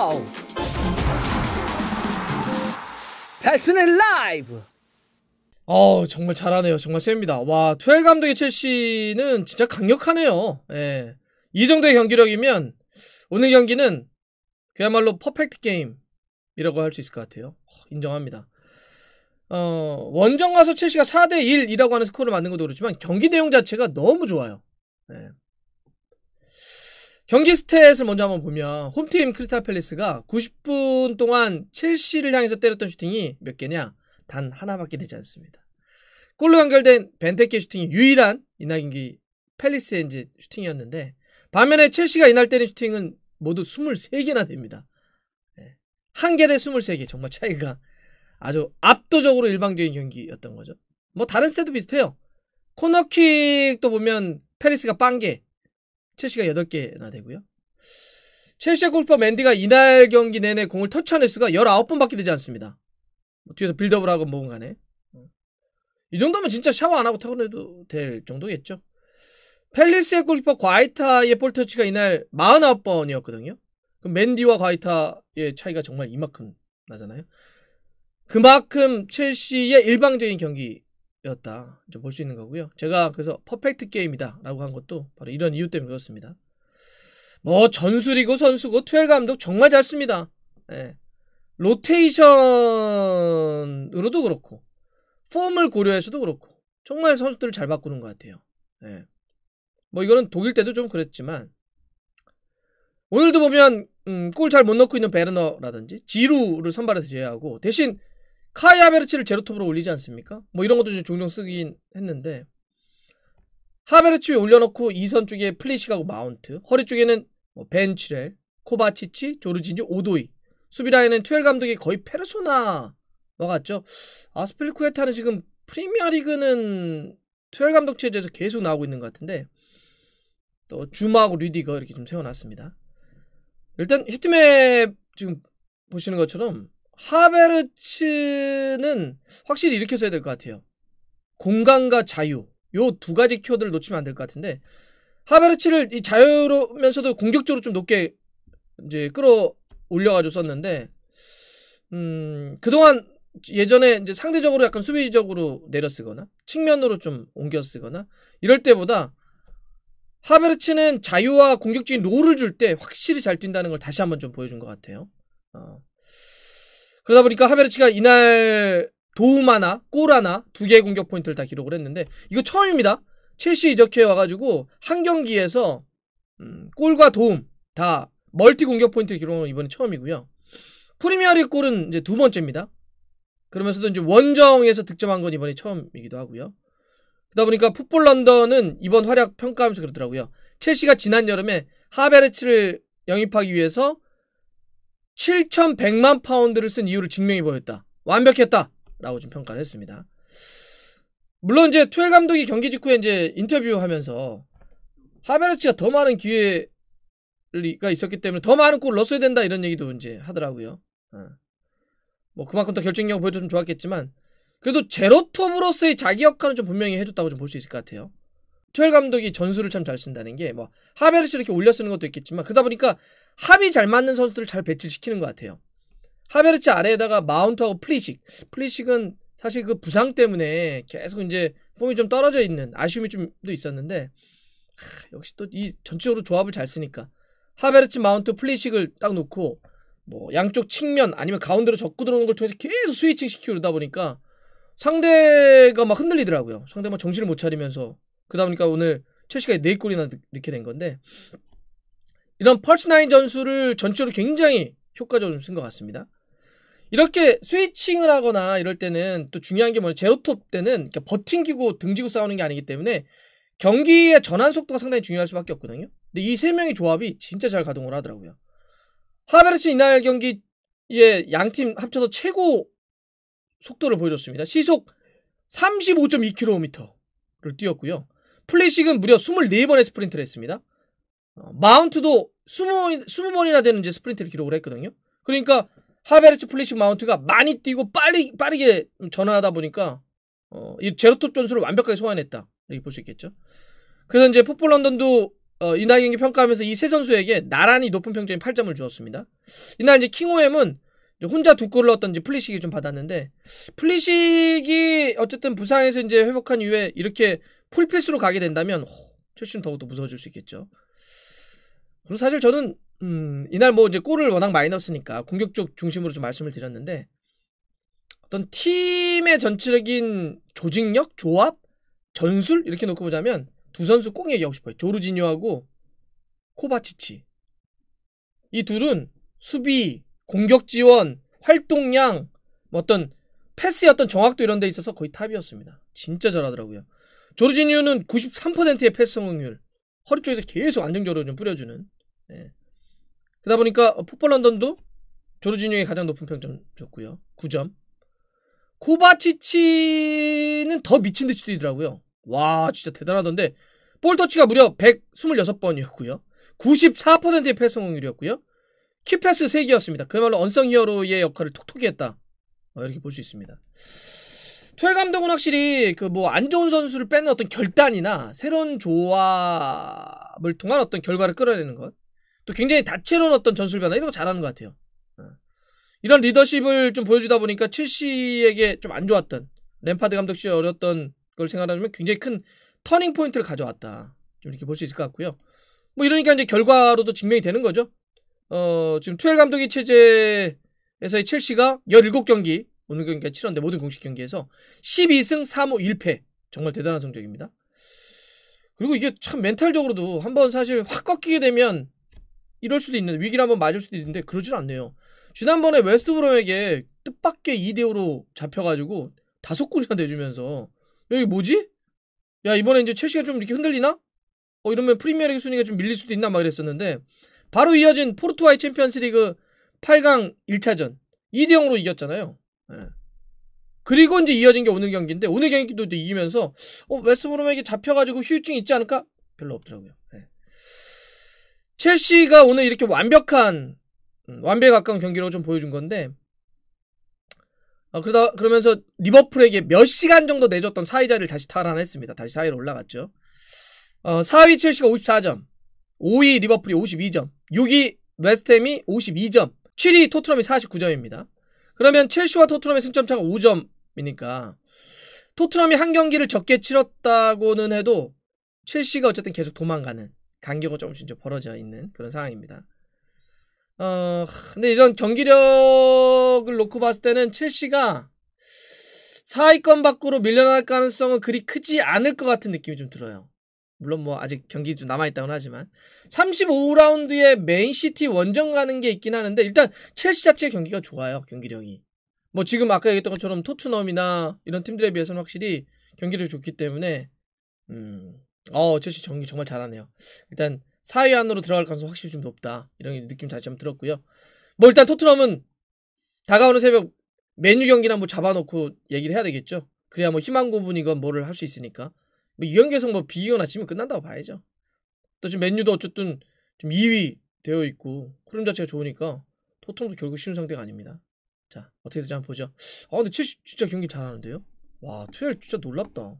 와우! 달슨의 라이브! 정말 잘하네요. 정말 셉니다. 와, 투엘 감독의 첼시는 진짜 강력하네요. 예. 이 정도의 경기력이면 오늘 경기는 그야말로 퍼펙트 게임이라고 할 수 있을 것 같아요. 인정합니다. 원정 가서 첼시가 4대1이라고 하는 스코어를 만든 것도 그렇지만 경기 내용 자체가 너무 좋아요. 예. 경기 스탯을 먼저 한번 보면 홈팀 크리스탈 팰리스가 90분 동안 첼시를 향해서 때렸던 슈팅이 몇 개냐? 단 하나밖에 되지 않습니다. 골로 연결된 벤테케 슈팅이 유일한 이날 경기 팰리스의 이제 슈팅이었는데, 반면에 첼시가 이날 때린 슈팅은 모두 23개나 됩니다. 한 개 대 23개. 정말 차이가 아주 압도적으로 일방적인 경기였던 거죠. 뭐 다른 스탯도 비슷해요. 코너킥도 보면 팰리스가 0개, 첼시가 8개나 되고요. 첼시의 골키퍼 맨디가 이날 경기 내내 공을 터치한 횟수가 19번밖에 되지 않습니다. 뒤에서 빌드업을 하고 뭐건 간에. 이 정도면 진짜 샤워 안 하고 타고내도 될 정도겠죠. 팰리스의 골키퍼 과이타의 볼 터치가 이날 49번이었거든요. 그럼 맨디와 과이타의 차이가 정말 이만큼 나잖아요. 그만큼 첼시의 일방적인 경기였다 볼 수 있는 거고요. 제가 그래서 퍼펙트 게임이다 라고 한 것도 바로 이런 이유 때문에 그렇습니다. 뭐 전술이고 선수고 투엘 감독 정말 잘 씁니다. 예. 로테이션으로도 그렇고 폼을 고려해서도 그렇고 정말 선수들을 잘 바꾸는 것 같아요. 예. 뭐 이거는 독일 때도 좀 그랬지만 오늘도 보면 골 잘 못 넣고 있는 베르너라든지 지루를 선발해서 제외하고 대신 카이 하베르츠를 제로톱으로 올리지 않습니까? 뭐 이런 것도 좀 종종 쓰긴 했는데, 하베르츠 위에 올려놓고 2선 쪽에 플리시하고 마운트, 허리 쪽에는 뭐 벤치렐, 코바치치, 조르지뉴, 오도이, 수비라인은 투엘 감독이 거의 페르소나와 같죠. 아스필리쿠에타는 지금 프리미어리그는 투엘 감독 체제에서 계속 나오고 있는 것 같은데, 또 주마하고 리디거 이렇게 좀 세워놨습니다. 일단 히트맵 지금 보시는 것처럼 하베르츠는 확실히 이렇게 써야 될 것 같아요. 공간과 자유, 요 두 가지 키워드를 놓치면 안 될 것 같은데, 하베르츠를 이 자유로면서도 공격적으로 좀 높게 이제 끌어올려가지고 썼는데, 그동안 예전에 이제 상대적으로 약간 수비적으로 내려쓰거나 측면으로 좀 옮겨 쓰거나 이럴 때보다 하베르츠는 자유와 공격적인 롤을 줄 때 확실히 잘 뛴다는 걸 다시 한번 좀 보여준 것 같아요. 그러다 보니까 하베르츠가 이날 도움 하나, 골 하나, 2개의 공격 포인트를 다 기록을 했는데, 이거 처음입니다. 첼시 이적해 와가지고 한 경기에서 골과 도움 다 멀티 공격 포인트를 기록한 건 이번이 처음이고요. 프리미어리그 골은 이제 2번째입니다. 그러면서도 이제 원정에서 득점한 건 이번이 처음이기도 하고요. 그러다 보니까 풋볼 런던은 이번 활약 평가하면서 그러더라고요. 첼시가 지난 여름에 하베르츠를 영입하기 위해서 7,100만 파운드를 쓴 이유를 증명해 보였다. 완벽했다. 라고 좀 평가를 했습니다. 물론 이제 투엘 감독이 경기 직후에 이제 인터뷰하면서 하베르츠가 더 많은 기회가 있었기 때문에 더 많은 골을 넣었어야 된다 이런 얘기도 이제 하더라고요. 뭐 그만큼 더 결정력을 보여줬으면 좋았겠지만 그래도 제로톱으로서의 자기 역할은 좀 분명히 해줬다고 좀 볼 수 있을 것 같아요. 투엘 감독이 전술을 참 잘 쓴다는 게 뭐 하베르츠를 이렇게 올려 쓰는 것도 있겠지만 그러다 보니까 합이 잘 맞는 선수들을 잘 배치시키는 것 같아요. 하베르츠 아래에다가 마운트하고 플리식은 사실 그 부상 때문에 계속 이제 폼이 좀 떨어져 있는 아쉬움이 좀도 있었는데, 역시 또 이 전체적으로 조합을 잘 쓰니까 하베르츠, 마운트, 플리식을 딱 놓고 뭐 양쪽 측면 아니면 가운데로 접고 들어오는 걸 통해서 계속 스위칭 시키고 그러다 보니까 상대가 막 흔들리더라고요. 상대가 정신을 못 차리면서 그러다 보니까 오늘 첼시가 4골이나 넣게 된 건데, 이런 펄스9 전술을 전체로 굉장히 효과적으로 쓴 것 같습니다. 이렇게 스위칭을 하거나 이럴 때는 또 중요한 게 뭐냐면 제로톱 때는 버팅기고 등지고 싸우는 게 아니기 때문에 경기의 전환 속도가 상당히 중요할 수밖에 없거든요. 근데 이 세 명의 조합이 진짜 잘 가동을 하더라고요. 하베르츠 이날 경기에 양팀 합쳐서 최고 속도를 보여줬습니다. 시속 35.2km를 뛰었고요. 플리식은 무려 24번의 스프린트를 했습니다. 마운트도 20번이나 되는 이제 스프린트를 기록을 했거든요. 그러니까 하베르츠, 플리식, 마운트가 많이 뛰고 빠르게 전환하다 보니까 이 제로톱 전술을 완벽하게 소화해냈다 이렇게 볼 수 있겠죠. 그래서 이제 풋볼 런던도 이날 경기 평가하면서 이 세 선수에게 나란히 높은 평점인 8점을 주었습니다. 이날 이제 킹오엠은 혼자 2골을 넣었던 이제 플리식이 좀 받았는데, 플리식이 어쨌든 부상에서 이제 회복한 이후에 이렇게 풀필수로 가게 된다면 첼시는 더욱더 무서워질 수 있겠죠. 그리고 사실 저는 이날 뭐 이제 골을 워낙 많이 넣었으니까 공격 쪽 중심으로 좀 말씀을 드렸는데, 어떤 팀의 전체적인 조직력, 조합, 전술 이렇게 놓고 보자면 두 선수 꼭 얘기하고 싶어요. 조르지뉴하고 코바치치. 이 둘은 수비, 공격 지원, 활동량, 어떤 패스의 어떤 정확도 이런 데 있어서 거의 탑이었습니다. 진짜 잘하더라고요. 조르지뉴는 93%의 패스 성공률, 허리 쪽에서 계속 안정적으로 좀 뿌려주는. 예. 그러다 보니까 풋볼 런던도 조르지뉴에게 가장 높은 평점 줬고요. 9점. 코바치치는 더 미친듯이 뛰더라고요. 와, 진짜 대단하던데, 볼 터치가 무려 126번이었고요 94%의 패스 성공률이었고요 키패스 3개였습니다. 그야말로 언성 히어로의 역할을 톡톡히 했다, 이렇게 볼 수 있습니다. 투엘 감독은 확실히 그 뭐 안 좋은 선수를 빼는 어떤 결단이나 새로운 조합을 통한 어떤 결과를 끌어내는 것, 또 굉장히 다채로운 어떤 전술 변화 이런 거 잘하는 것 같아요. 이런 리더십을 좀 보여주다 보니까 첼시에게 좀 안 좋았던, 램파드 감독 시절 어려웠던 걸 생각하면 굉장히 큰 터닝 포인트를 가져왔다, 좀 이렇게 볼 수 있을 것 같고요. 뭐 이러니까 이제 결과로도 증명이 되는 거죠. 지금 투엘 감독의 체제에서의 첼시가 17경기, 오늘 경기가 치렀는데 모든 공식 경기에서 12승 3무 1패, 정말 대단한 성적입니다. 그리고 이게 참 멘탈적으로도 한번 사실 확 꺾이게 되면 이럴 수도 있는, 위기를 한번 맞을 수도 있는데 그러질 않네요. 지난번에 웨스트브롬에게 뜻밖의 2대5로 잡혀가지고 5골이나 내주면서 여기 뭐지? 야, 이번에 이제 첼시가 좀 이렇게 흔들리나? 이러면 프리미어리그 순위가 좀 밀릴 수도 있나 막 이랬었는데, 바로 이어진 포르투와의 챔피언스리그 8강 1차전 2대0으로 이겼잖아요. 예. 그리고 이제 이어진 게 오늘 경기인데, 오늘 경기도 이기면서 웨스트브롬에게 잡혀가지고 휴유증이 있지 않을까? 별로 없더라고요. 예. 첼시가 오늘 이렇게 완벽에 가까운 경기로 좀 보여준 건데, 그러면서 리버풀에게 몇 시간 정도 내줬던 4위 자리를 다시 탈환했습니다. 다시 4위로 올라갔죠. 4위 첼시가 54점, 5위 리버풀이 52점, 6위 웨스트햄이 52점, 7위 토트넘이 49점입니다. 그러면 첼시와 토트넘의 승점차가 5점이니까 토트넘이 한 경기를 적게 치렀다고는 해도 첼시가 어쨌든 계속 도망가는, 간격은 조금씩 이제 벌어져 있는 그런 상황입니다. 근데 이런 경기력을 놓고 봤을 때는 첼시가 4위권 밖으로 밀려날 가능성은 그리 크지 않을 것 같은 느낌이 좀 들어요. 물론 뭐 아직 경기 좀 남아있다고는 하지만 35라운드에 맨시티 원정 가는 게 있긴 하는데, 일단 첼시 자체의 경기가 좋아요. 경기력이 뭐 지금 아까 얘기했던 것처럼 토트넘이나 이런 팀들에 비해서는 확실히 경기력이 좋기 때문에 첼시 경기 정말 잘하네요. 일단 4위 안으로 들어갈 가능성이 확실히 좀 높다, 이런 느낌 다시 한번 들었고요. 뭐 일단 토트넘은 다가오는 새벽 맨유 경기나 뭐 잡아놓고 얘기를 해야 되겠죠. 그래야 뭐 희망 고문이건 뭐를 할 수 있으니까, 뭐 이 경기에서 뭐 비기거나 지면 끝난다고 봐야죠. 또 지금 맨유도 어쨌든 좀 2위 되어 있고 흐름 자체가 좋으니까 토트넘도 결국 쉬운 상대가 아닙니다. 자, 어떻게 될지 한번 보죠. 근데 첼시 진짜 경기 잘하는데요. 와, 투엘 진짜 놀랍다.